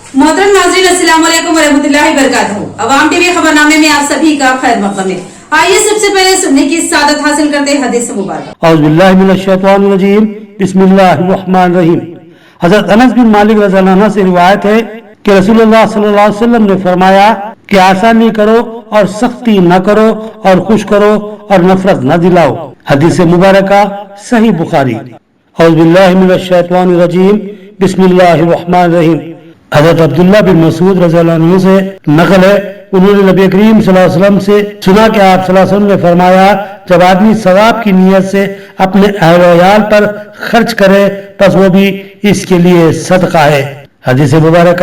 मोहतरम नाज़रीन, अस्सलाम वालेकुम वरहमतुल्लाहि वबरकातुहू। अवाम टीवी खबरनामे में आप सभी का खैर मक़दम है। आइए सबसे पहले सुनने की सादत हासिल करते हैं हदीस मुबारक। औज़ु बिल्लाहि मिनश शैतानिर रजीम, बिस्मिल्लाहिर रहमानिर रहीम। हज़रत अनस बिन मालिक रज़ियल्लाहु अन्हु से रिवायत है कि रसूलुल्लाह सल्लल्लाहु अलैहि वसल्लम ने फरमाया कि आसानी करो और सख्ती न करो और खुश करो और नफरत न दिलाओ। हदीस मुबारक सही बुखारी। औज़ु बिल्लाहि मिनश शैतानिर रजीम, बिस्मिल्लाहिर रहमानिर रहीम। हज़रत अब्दुल्लाह बिन मसूद रज़ियल्लाहु अन्हु से नकल है, उन्होंने नबी करीम सल्लल्लाहु अलैहि वसल्लम से सुना कि आप सल्लल्लाहु अलैहि वसल्लम ने फरमाया, जब आदमी सवाब की नीयत से अपने अहल व अयाल पर खर्च करे बस वो भी इसके लिए सदका है। हदीस मुबारक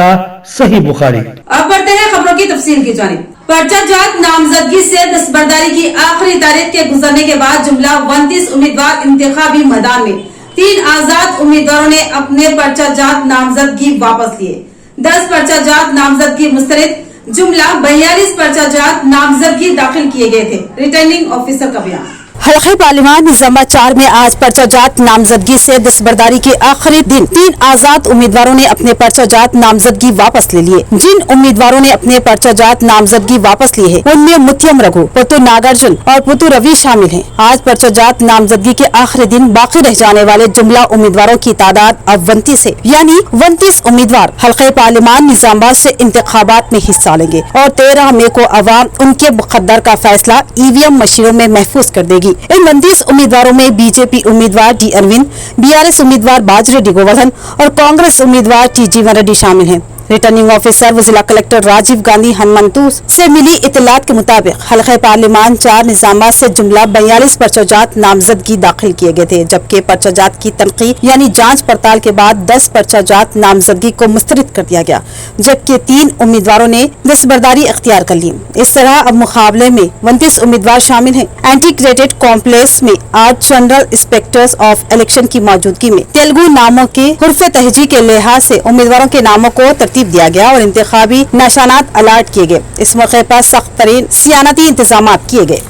सही बुखारी। अब बढ़ते हैं खबरों की तफसील की जानिब। पर्चा जात नामजदगी से दस्तबरदारी की आखिरी तारीख के गुजरने के बाद जुमला 29 उम्मीदवार इंतखाबी मैदान में 3 आजाद उम्मीदवारों ने अपने पर्चा जात नामजदगी वापस लिए। 10 पर्चा जात नामजदगी मुस्तरद, जुमला 42 पर्चा जात नामजदगी दाखिल किए गए थे। रिटर्निंग ऑफिसर का बयान। हल्के पार्लिमान निजामाबाद 4 में आज पर्चाजात नामजदगी से दस्तबरदारी के आखिरी दिन 3 आजाद उम्मीदवारों ने अपने पर्चाजात नामजदगी वापस ले लिए। जिन उम्मीदवारों ने अपने पर्चाजात नामजदगी वापस लिए हैं, उनमें मुत्यम रघु, पुतु नागार्जुन और पुतु रवि शामिल हैं। आज पर्चाजात नामजदगी के आखिरी दिन बाकी रह जाने वाले जुमला उम्मीदवारों की तादाद अब 29 है, यानी 29 उम्मीदवार हल्के पार्लिमान निजामाबाद से इंतखाबात में हिस्सा लेंगे और 13 मई को अवाम उनके मुकद्दर का फैसला EVM मशीनों में महफूज कर देगी। इन 29 उम्मीदवारों में बीजेपी उम्मीदवार डी अरविंद, BRS उम्मीदवार बाजिरेड्डी गोवर्धन और कांग्रेस उम्मीदवार टी जीवन रेड्डी शामिल हैं। रिटर्निंग ऑफिसर व जिला कलेक्टर राजीव गांधी हनुमंतू से मिली इत्तलात के मुताबिक हल्के पार्लिमान 4 निजामाबाद से जुमला 42 पर्चाजात नामजदगी दाखिल किए गए थे, जबकि पर्चाजात की तनकीद यानी जांच पड़ताल के बाद 10 पर्चाजात नामजदगी को मुस्तरद कर दिया गया, जबकि 3 उम्मीदवारों ने दस्तबरदारी इख्तियार कर ली। इस तरह अब मुकाबले में 29 उम्मीदवार शामिल हैं। इंटीग्रेटेड कॉम्प्लेक्स में आज जनरल इंस्पेक्टर्स ऑफ इलेक्शन की मौजूदगी में तेलुगु नामों के हुर्फ तहजी के लिहाज से उम्मीदवारों के नामों को दिया गया और इंतखाबी निशानात अलर्ट किए गए। इस मौके पर सख्त तरीन सियानती इंतजाम किए गए।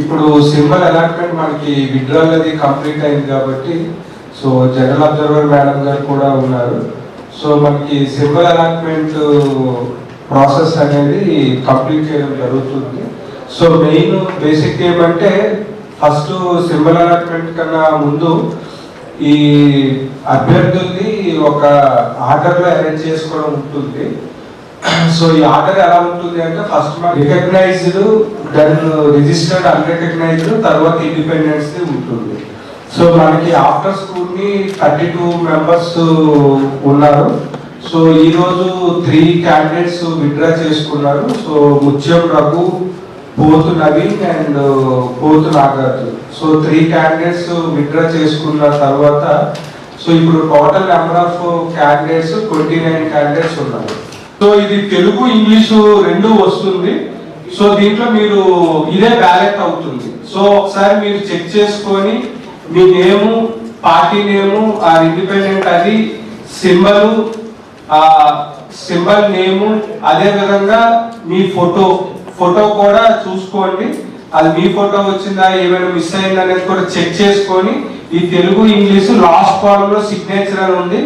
ఇప్పుడు సింబల్ అలాట్మెంట్ మనకి విడ్రాల్ అది కంప్లీట్ అయింది కాబట్టి జనరల్ అబ్జర్వర్ మేడం గారు కూడా ఉన్నారు. మనకి సింబల్ అలాట్మెంట్ ప్రాసెస్ అనేది కంప్లీట్ చేయడం జరుగుతుంది. మెయిన్ బేసిక్ ఏమంటే ఫస్ట్ సింబల్ అలాట్మెంట్ కన్నా ముందు ఈ అభ్యర్థుల్ని ఒక ఆర్డర్ లో అరేంజ్ చేసుకోవడం ఉంటుంది. ఈ ఆర్డర్ ఎలా ఉంటుంది అంటే first recognised, then registered, unrecognised, తర్వాత ఇండిపెండెన్స్ ఉంటుంది. మనకి ఆఫ్టర్ స్కూల్ ని 32 మెంబర్స్ ఉన్నారు. ఈ రోజు 3 క్యాండిడేట్స్ విత్డ్రా చేసుకున్నారు. ముత్యం రఘు, పోతు నవీన్ అండ్ పోతు నాగార్జున. 3 క్యాండిడేట్స్ విత్డ్రా చేసుకున్న తర్వాత ఇప్పుడు total number of candidates 29 candidates ఉన్నారు. ఇది తెలుగు ఇంగ్లీషు రెండు వస్తుంది. దీంట్లో మీరు ఇదే బ్యాలెట్ అవుతుంది. ఒకసారి మీరు చెక్ చేసుకొని మీ నేము, పార్టీ నేము, ఆ ఇండిపెండెంట్ అది సింబల్ నేము, అదే విధంగా మీ ఫోటో కూడా చూసుకోండి. అది మీ ఫోటో వచ్చిందా, ఏమైనా మిస్ అయిందా అనేది కూడా చెక్ చేసుకొని ఈ తెలుగు ఇంగ్లీషు లాస్ట్ కాలమ్ లో సిగ్నేచర్ అని ఉంది,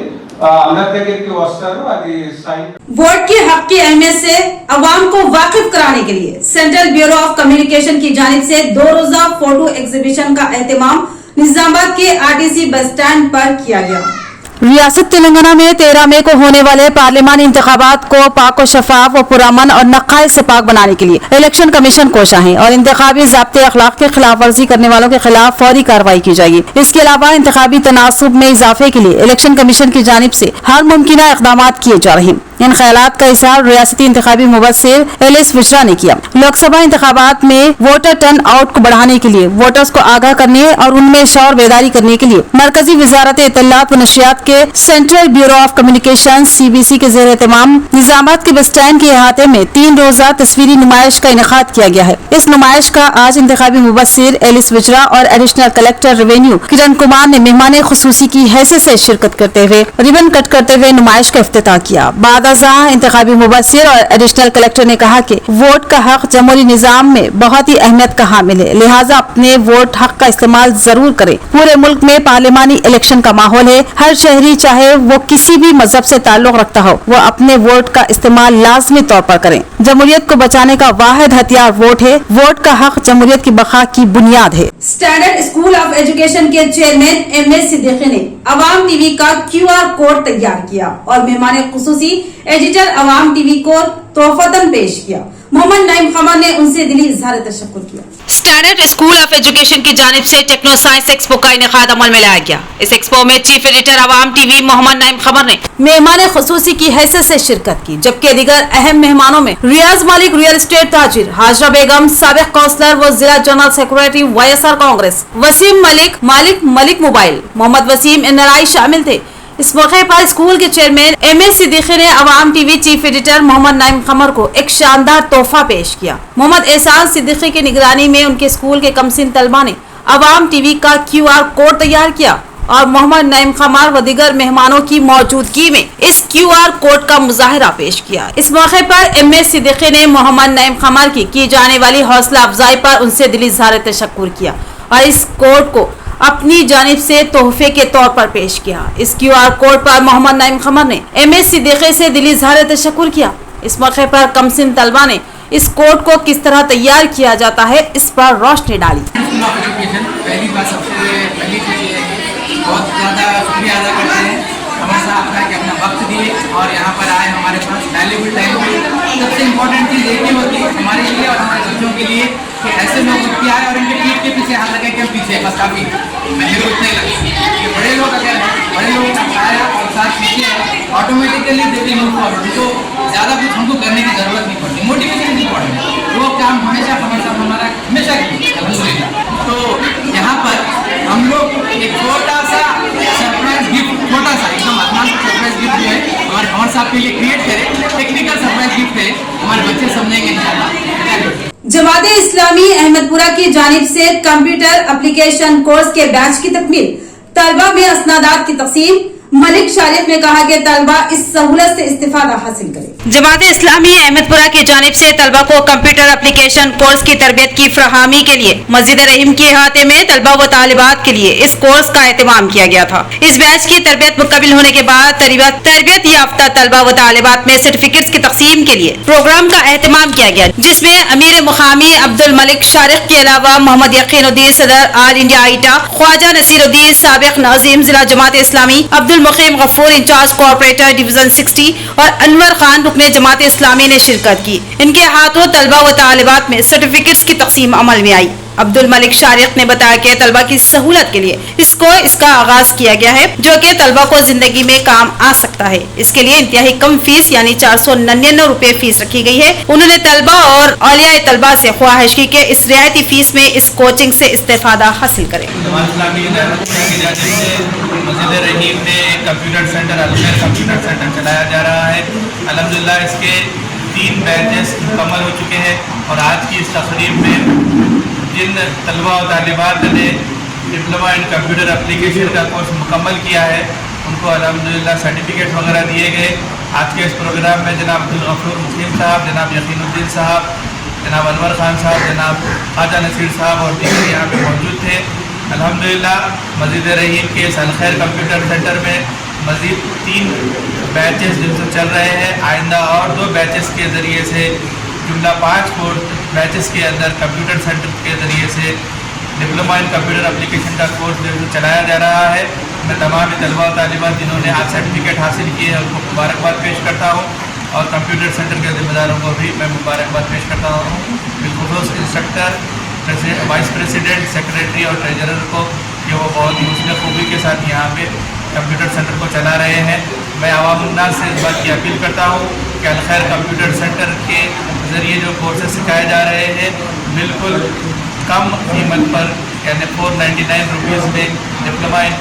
అందరి దగ్గరికి వస్తారు, అది సైన్। वोट के हक की अहमियत से अवाम को वाकिफ कराने के लिए सेंट्रल ब्यूरो ऑफ कम्युनिकेशन की जानिब से 2 रोजा फोटो एग्जीबिशन का एहतमाम निजामाबाद के RTC बस स्टैंड पर किया गया। रियासत तेलंगाना में 13 मई को होने वाले पार्लिमानी इंतखाबात को पाक और शफाफ और पुरअमन और नक़ाइश से पाक बनाने के लिए इलेक्शन कमीशन कोशा है और इंतखाबी ज़ाब्ते अखलाक की खिलाफ वर्जी करने वालों के खिलाफ फौरी कार्रवाई की जाएगी। इसके अलावा इंतखाबी तनासुब में इजाफे के लिए इलेक्शन कमीशन की जानिब से हर मुमकिन इक़दाम किए जा रहे हैं। इन ख्यालात का इज़हार रियासती इंतखाबी मुबस्सिर LS विजरा ने किया। लोकसभा इंतखाबात में वोटर टर्न आउट को बढ़ाने के लिए वोटर्स को आगाह करने और उनमें शौर बेदारी करने के लिए मरकजी वजारत इत्तलात व नशियात के central bureau of communication CBC के ज़ेर एहतमाम निजामाबाद के बस स्टैंड के अहाते में 3 रोजा तस्वीरी नुमाइश का इनेकाद किया गया है। इस नुमाइश का आज इंतखाबी मुबस्सिर LS विजरा और additional collector revenue Kiran Kumar ने मेहमान खुसूसी की हैसियत से शिरकत करते हुए रिबन कट करते हुए नुमाइश का इफ्तिताह किया। बाद मुतहदा इंतखाबी मुबस्सिर और एडिशनल कलेक्टर ने कहा कि वोट का हक जमहूरी निजाम में बहुत ही अहमियत का हामिल है, लिहाजा अपने वोट हक का इस्तेमाल जरूर करें। पूरे मुल्क में पार्लिमानी इलेक्शन का माहौल है, हर शहरी चाहे वो किसी भी मजहब से ताल्लुक रखता हो वो अपने वोट का इस्तेमाल लाजमी तौर पर करें। जमहूरियत को बचाने का वाहिद हथियार वोट है, वोट का हक जमहूरियत की बका की बुनियाद है। स्टैंडर्ड स्कूल ऑफ एजुकेशन के चेयरमैन एमएस सिद्दीकी ने अवाम टीवी का QR कोड तैयार किया और मेहमान खुसूसी एडिटर अवाम टीवी को तोहफतन पेश किया। मोहम्मद नईम खमर ने उनसे दिली इजहार तशक्कुर किया। स्टैंडर्ड स्कूल ऑफ एजुकेशन की जानिब से टेक्नो साइंस एक्सपो का इनेकाद अमल में लाया गया। इस एक्सपो में चीफ एडिटर अवाम टीवी मोहम्मद नईम खमर ने मेहमान खुसूसी की हैसियत से शिरकत की, जबकि दीगर अहम मेहमानों में रियाज मालिक रियल एस्टेट ताजिर, हाजरा बेगम साबिक काउंसलर व जिला general secretary YSR Congress, Wasim Malik mobile, Mohammed Wasim NRI शामिल थे। इस मौके पर स्कूल के चेयरमैन एमएस सिद्दीकी ने Awam TV chief editor Mohammad Naeem Qamar को एक शानदार तोहफा पेश किया। मोहम्मद एहसान सिद्दीकी की निगरानी में उनके स्कूल के कमसिन तलबा ने अवाम टीवी का QR कोड तैयार किया और मोहम्मद नईम खमर व दीगर मेहमानों की मौजूदगी में इस QR कोड का मुजाहिरा पेश किया। इस मौके पर एमएस सिद्दीकी ने मोहम्मद नईम खमर की जाने वाली हौसला अफजाई पर उनसे दिली इजहार तशक्कुर किया और इस कोड को अपनी जानिब से तोहफे के तौर पर पेश किया। इस QR कोड पर मोहम्मद नईम खमर ने एमएस सिद्दीकी से दिली इजहार तशक्कुर किया। इस मौके पर कमसिन तलबा ने इस कोड को किस तरह तैयार किया जाता है इस पर रोशनी डाली। पहली बात सबसे पहली चीज़ ये है कि बहुत ज़्यादा शुक्रिया अदा करते हैं हमारे साहब का कि अपना वक्त दिए और यहाँ पर आए हमारे पास वैल्यूबल टाइम पे। सबसे इम्पोर्टेंट चीज़ एक ही होती है हमारे लिए और हमारे बच्चों के लिए कि ऐसे लोग उठके आए और इनके पीठ के पीछे हाथ लगे कि हम पीछे बस काफ़ी मेरे को इतना ही लगता है कि बड़े लोग अगर बड़े लोग आया और साथ पीछे automatically they will move forward, उनको ज़्यादा कुछ हमको करने की ज़रूरत नहीं पड़ती। मोटिवेशन इम्पॉर्टेंट है, वो काम हमेशा हमारे साथ हमारा हमेशा अल्हम्दुलिल्लाह। तो यहाँ पर हम लोग एक छोटा सा सरप्राइज गिफ्ट, छोटा सा एकदम आसान सरप्राइज गिफ्ट जो है हमारे साहब के लिए क्रिएट करें, टेक्निकल सरप्राइज गिफ्ट है, हमारे बच्चे समझेंगे इंशाल्लाह। जमात इस्लामी अहमदपुरा की जानिब से कंप्यूटर एप्लीकेशन कोर्स के बैच की तकमील, तलबा में असनादात की तकसीम। मलिक शारिफ ने कहा कि तलबा इस सहूलत से इस्तिफादा हासिल करें। जमात इस्लामी अहमदपुरा की जानिब से तलबा को कंप्यूटर एप्लीकेशन कोर्स की तरबियत की फराहमी के लिए मस्जिद रहीम के अहाते में तलबा व तालिबात के लिए इस कोर्स का एहतमाम किया गया था। इस बैच की तरबियत मुकम्मिल होने के बाद तरबियत याफ्ता तलबा व तालिबात में सर्टिफिकेट्स की तकसीम के लिए प्रोग्राम का एहतमाम किया गया, जिसमें अमीर मुकामी अब्दुल मलिक शारिफ के अलावा मोहम्मद यकीनुद्दीन सदर आल इंडिया आईटा, ख्वाजा नसीरुद्दीन साबिक नाज़िम जिला जमात इस्लामी, अब्दुल मुकीम गफूर इंचार्ज कॉर्पोरेटर डिवीजन 60 और अनवर खान रुकने जमात इस्लामी ने शिरकत की। इनके हाथों तलबा व तालिबात में सर्टिफिकेट्स की तकसीम अमल में आई। अब्दुल मलिक शारिफ ने बताया कि तलबा की सहूलत के लिए इसका आगाज किया गया है, जो कि तलबा को जिंदगी में काम आ सकता है। इसके लिए इंतहाई कम फीस यानी 499 रुपए फीस रखी गई है। उन्होंने तलबा और औलिया तलबा से ख्वाहिश की कि इस रियायती फीस में इस कोचिंग से इस्तेफादा हासिल करें। कंप्यूटर सेंटर अलखैर कंप्यूटर सेंटर चलाया जा रहा है। अल्हम्दुलिल्लाह इसके 3 बैचेस मुकम्मल हो चुके हैं और आज की इस तकरीब में जिन तलबा और तालिबात ने डिप्लोमा इन कंप्यूटर एप्लीकेशन का कोर्स मुकम्मल किया है उनको अल्हम्दुलिल्लाह सर्टिफिकेट वगैरह दिए गए। आज के इस प्रोग्राम में जनाब अब्दुल गफूर मुस्लिम साहब, जनाब यकीनुद्दीन साहब, जनाब अनवर खान साहब, जनाब ख्वाजा नसीर साहब और दीगर यहाँ पे मौजूद थे। अल्हम्दुलिल्लाह मस्जिद रहीम के इस अलखैर कंप्यूटर सेंटर में मज़ीद 3 बैचेस जिनसे चल रहे हैं। आइंदा और 2 बैचेस के ज़रिए से जुमला 5 कोर्स बैचेस के अंदर कंप्यूटर सेंटर के ज़रिए से डिप्लोमा इन कंप्यूटर एप्लीकेशन का कोर्स जो चलाया जा रहा है। मैं तमाम तलबा और तालिबात जिन्होंने आज सर्टिफिकेट हासिल किए हैं उनको मुबारकबाद पेश करता हूँ और कंप्यूटर सेंटर के ज़िम्मेदारों को भी मैं मुबारकबाद पेश करता हूँ। बिलखुसूस इंस्ट्रक्टर, वाइस प्रेसिडेंट, सेक्रेटरी और ट्रेजरर को कि वो बहुत ही हुस्न खूबी के साथ यहाँ पे कंप्यूटर सेंटर को चला रहे हैं। मैं अवामुन्नास से इस बात की अपील करता हूँ कि अलखैर कंप्यूटर सेंटर के ज़रिए जो कोर्सेज सिखाए जा रहे हैं बिल्कुल कम कीमत पर यानी 499 रुपीज़ में डिप्लोमा इन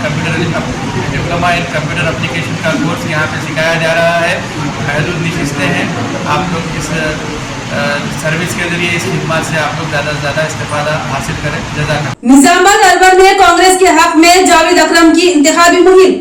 कंप्यूटर एप्लीकेशन का कोर्स यहाँ पे सिखाया जा रहा है। महदूद नशिस्तें हैं, आप लोग इस सर्विस के जरिए इस खिदमत से आप लोग ज़्यादा से ज़्यादा इस्तेफादा हासिल करें। जज़ाकल्लाह। निजामाबाद अर्बन में कांग्रेस के हक में जावेद अकरम की इंतखाबी मुहिम,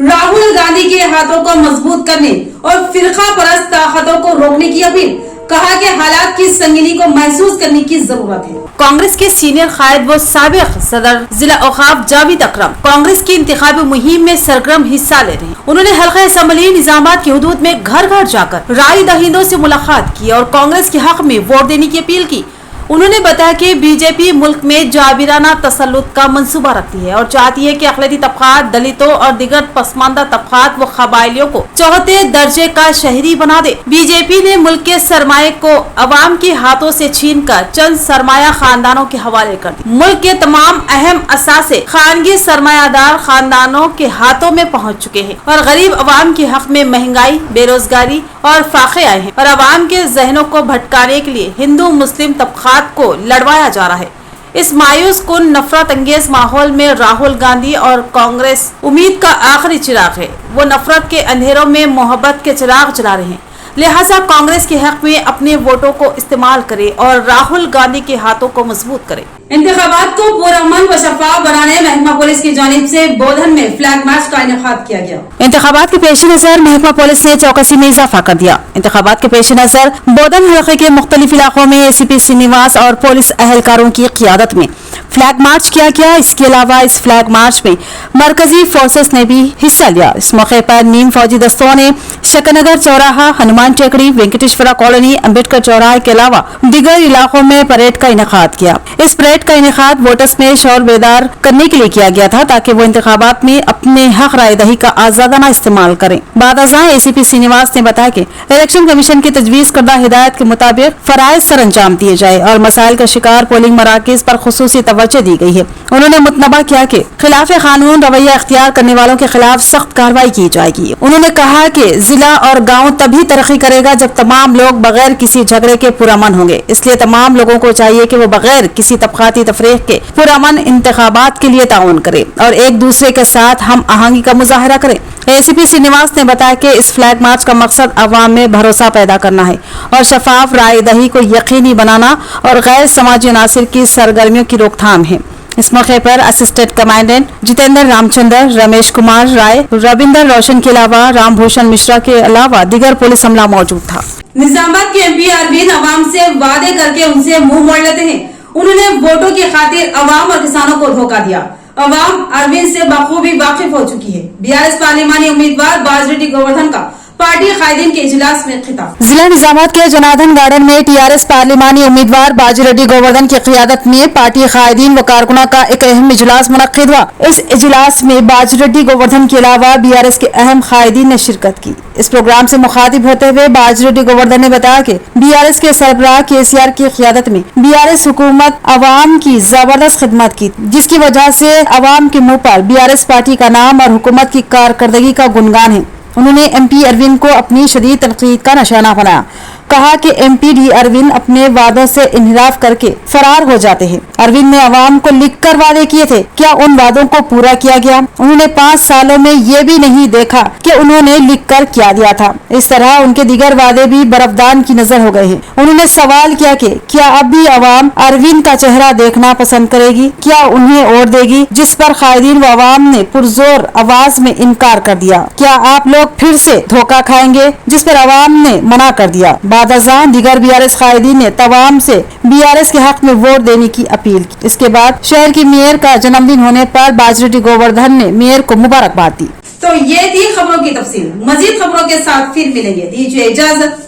राहुल गांधी के हाथों को मजबूत करने और फिरका परस्त ताकतों को रोकने की अपील। कहा कि हालात की संगीनी को महसूस करने की जरूरत है। कांग्रेस के सीनियर कायद व साबिक सदर जिला औकाफ जावेद अकरम कांग्रेस की इंतखाबी मुहिम में सरगर्म हिस्सा ले रहे हैं। उन्होंने हल्का असम्बली निजामात की हदूद में घर घर जाकर राय दहिंदों से मुलाकात की और कांग्रेस के हक में वोट देने की अपील की। उन्होंने बताया कि बीजेपी मुल्क में जाबिराना तसल्लुत का मंसूबा रखती है और चाहती है कि अक़लियती तबक़ात, दलितों और दिगर पसमानदा तबक़ात व क़बाइलियों को चौथे दर्जे का शहरी बना दे। बीजेपी ने मुल्क के सरमाए को अवाम के हाथों से छीनकर चंद सरमाया खानदानों के हवाले कर दी। मुल्क के तमाम अहम असासे खानगी सरमायादार खानदानों के हाथों में पहुँच चुके हैं और गरीब अवाम के हक में महंगाई, बेरोजगारी और फाके आए हैं और अवाम के जहनों को भटकाने के लिए हिंदू मुस्लिम तबक़ात को लड़वाया जा रहा है। इस मायूस कुन नफरत अंगेज माहौल में राहुल गांधी और कांग्रेस उम्मीद का आखिरी चिराग है। वो नफरत के अंधेरों में मोहब्बत के चिराग जला रहे हैं। लिहाजा कांग्रेस के हक में अपने वोटों को इस्तेमाल करे और राहुल गांधी के हाथों को मजबूत करे। इंतखाबात को पुरअमन व शफाफ बनाने महकमा पुलिस की जानिब से बोधन में फ्लैग मार्च का इनेकाद किया गया। इंतखाबात के पेश नजर महकमा पुलिस ने चौकसी में इजाफा कर दिया। इंतखाबात के पेश नजर बोधन हल्के के मुख्तलिफ इलाकों में ACP श्रीनिवास और पुलिस अहलकारों की क़ियादत में फ्लैग मार्च किया गया। इसके अलावा इस फ्लैग मार्च में मरकजी फोर्सेस ने भी हिस्सा लिया। इस मौके पर नीम फौजी दस्तों ने शकनगर चौराहा, हनुमान टेकड़ी, वेंकटेश्वरा कॉलोनी, अम्बेडकर चौराहे के अलावा दिगर इलाकों में परेड का इनेकाद किया। इस परेड का इनेकाद वोटर्स में शौर बेदार करने के लिए किया गया था ताकि वो इंतखाबात में अपने हक राय दही का आजादाना इस्तेमाल करें। बादशाह ACP श्रीनिवास ने बताया कि इलेक्शन कमीशन की तजवीज करदा हिदायत के मुताबिक फराइज सर अंजाम दिए जाए और मसाइल का शिकार पोलिंग मराकज पर खुसूसी तवज्जो दी गई है। उन्होंने मुतनबा किया कि खिलाफ कानून रवैया इख्तियार करने वालों के खिलाफ सख्त कार्रवाई की जाएगी। उन्होंने कहा कि जिला और गाँव तभी तरक्की करेगा जब तमाम लोग बगैर किसी झगड़े के पुरअमन होंगे। इसलिए तमाम लोगों को चाहिए कि वो बगैर किसी तबक़ाती तफरीक के पुरअमन इंतखाबात के लिए ताउन करें और एक दूसरे के साथ हम आहंगी का मुजाहरा करें। ACP श्रीनिवास ने बताया कि इस फ्लैग मार्च का मकसद अवाम में भरोसा पैदा करना है और शफाफ राय दही को यकीनी बनाना और गैर समाजी अनासिर की सरगर्मियों की रोकथाम है। इस मौके पर असिस्टेंट कमांडेंट जितेंद्र रामचंद्र, रमेश कुमार राय, रविंदर रोशन के अलावा रामभूषण मिश्रा के अलावा दिगर पुलिस अमला मौजूद था। निजामाबाद के MP अरविंद अवाम से वादे करके उनसे मुंह मोड़ लेते हैं। उन्होंने वोटों की खातिर अवाम और किसानों को धोखा दिया। अवाम अरविंद से बखूबी वाकिफ हो चुकी है। BRS पार्लिमानी उम्मीदवार बाजरेड्डी गोवर्धन का पार्टी कायदीन के इजलास में खिताब। जिला निजामाबाद के जनार्दन गार्डन में TRS पार्लिमानी उम्मीदवार बाजरेड्डी गोवर्धन की क़ियादत में पार्टी कायदीन व कारकुना का एक अहम इजलास मुनक्किद हुआ। इस इजलास में बाजरेड्डी गोवर्धन के अलावा BRS के अहम कायदीन ने शिरकत की। इस प्रोग्राम से मुखातिब होते हुए बाजरेड्डी गोवर्धन ने बताया कि BRS के सरबराह KCR की क़ियादत में BRS हुकूमत अवाम की जबरदस्त खिदमत की, जिसकी वजह से अवाम के मुँह पर BRS पार्टी का नाम और हुकूमत की कारकर्दगी का गुणगान है। उन्होंने MP अरविंद को अपनी शदीद तनकीद का निशाना बनाया। कहा कि MP अरविंद अपने वादों से इन्हिराफ करके फरार हो जाते हैं। अरविंद ने अवाम को लिखकर वादे किए थे, क्या उन वादों को पूरा किया गया? उन्होंने 5 सालों में ये भी नहीं देखा कि उन्होंने लिखकर क्या दिया था। इस तरह उनके दिगर वादे भी बर्फदान की नजर हो गए हैं। उन्होंने सवाल किया कि क्या अब भी अवाम अरविंद का चेहरा देखना पसंद करेगी? क्या उन्हें वोट देगी? जिस पर कायदीन व अवाम ने पुरजोर आवाज में इनकार कर दिया। क्या आप लोग फिर से धोखा खाएंगे? जिस पर अवाम ने मना कर दिया। बादशाह दिगर BRS कायदीन ने तमाम से BRS के हक में वोट देने की अपील की। इसके बाद शहर की मेयर का जन्मदिन होने पर बाजरेड्डी गोवर्धन ने मेयर को मुबारकबाद दी। तो ये थी खबरों की तफसील। मजीद खबरों के साथ फिर मिलेंगे। दीजिए इजाजत।